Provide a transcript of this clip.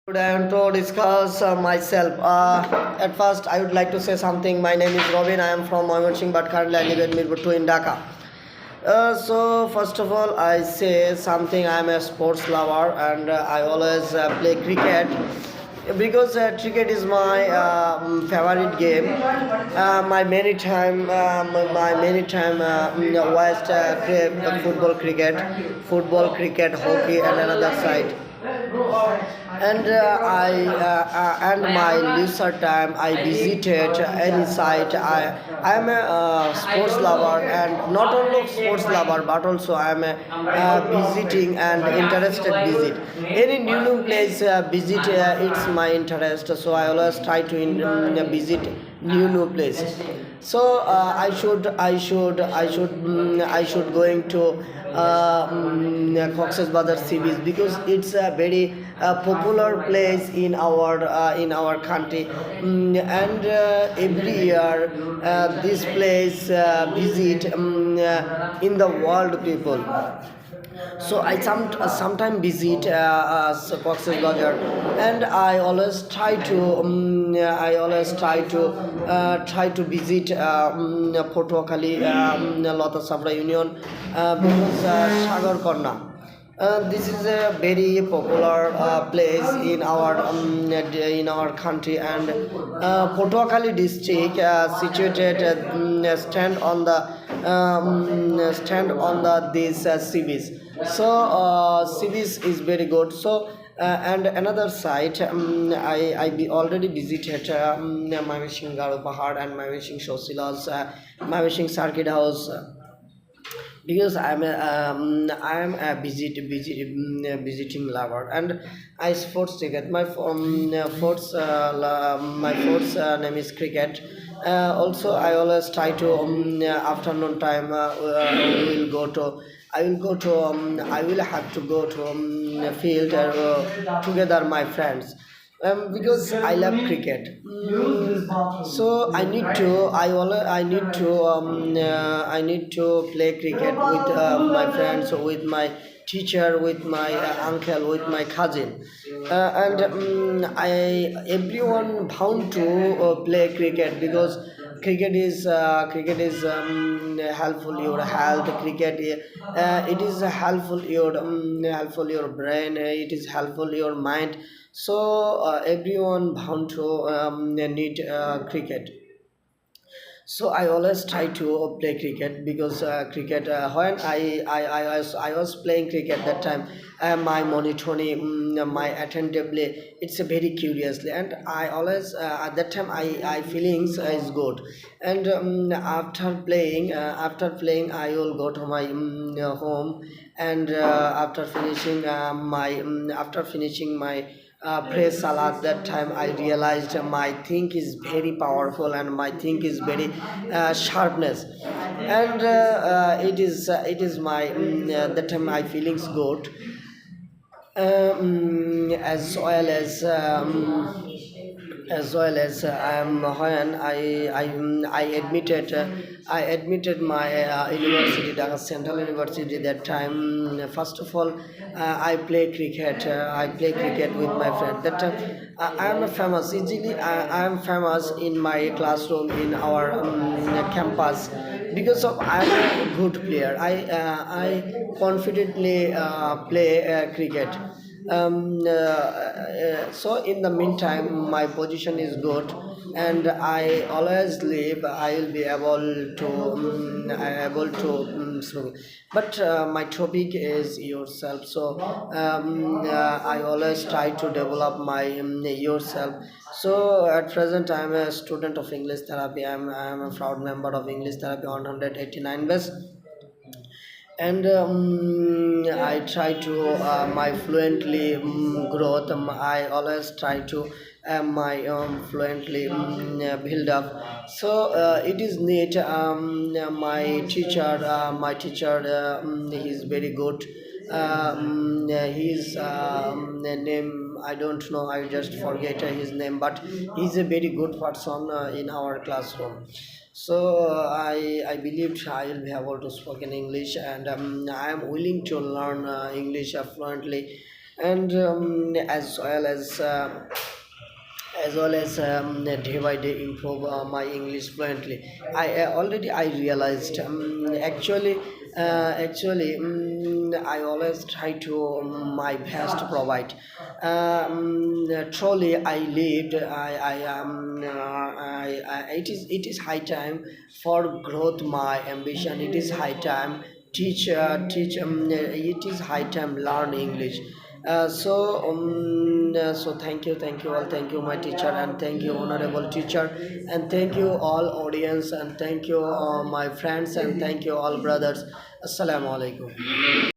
Today I want to discuss myself. At first, I would like to say something. My name is Robin. I am from Moymanching, but currently I live in Mirpur 2 in Dhaka. So first of all, I say something. I am a sports lover, and I always play cricket because cricket is my favorite game. My many time watched play football, cricket, hockey, and another side and my leisure time I visited any site. I am a sports lover, and not only sports lover but also I am a visiting and interested visit any new place. Visit it's my interest, so I always try to visit new places. So I should going to Cox's Bazar sea beach because it's a very popular place in our country. And every year this place visit in the world people. So I sometime visit Cox's Bazar, and I always try to visit Patuakhali, Lata Sabra Union, because Sagar Korna. This is a very popular place in our country, and Patuakhali district situated stand on the this sea beach. So sea beach is very good. So and another site, I be already visited Mymensingh Garo Pahad and Mymensingh Shosilas, Mymensingh Circuit House. Because I'm a visiting lover, and I sports ticket. My sports name is cricket. Also, I always try to afternoon time. I will have to go to field together my friends. Because I love cricket. So I need to play cricket with my friends, with my teacher, with my uncle, with my cousin, and I everyone bound to play cricket because cricket is helpful your health. It is helpful your brain. It is helpful your mind. So everyone bound to need cricket. So I always try to play cricket because cricket when I was playing cricket that time, my monotony, my attentively, it's a very curiously, and I always at that time I feelings is good. And after playing I will go to my home, and after finishing my praise salad. That time I realized my think is very powerful, and my think is very sharpness, and it is my that time my feelings good, as well as I am when I admitted my university, Dhaka Central University. That time, first of all, I play cricket. I play cricket with my friend. That time, I am famous. I am famous in my classroom in our campus because of I am a good player. I confidently play cricket. So in the meantime my position is good, and I always live I will be able to swim. But my topic is yourself. So I always try to develop my yourself. So at present I am a student of English therapy. I am a proud member of English therapy 189 best, and I try to my fluently growth. I always try to my fluently build up. So it is neat. My teacher he is very good. His name I don't know. I just forget his name, but he's a very good person in our classroom. So I believed I will be able to speak in English, and I am willing to learn English fluently. and as well as day by day improve my English fluently. I realized I always try to my best to provide. Truly, I lived. It is high time for growth. My ambition. It is high time teach. It is high time learn English. So thank you all, thank you my teacher, and thank you honorable teacher, and thank you all audience, and thank you my friends, and thank you all brothers. Assalamu alaikum.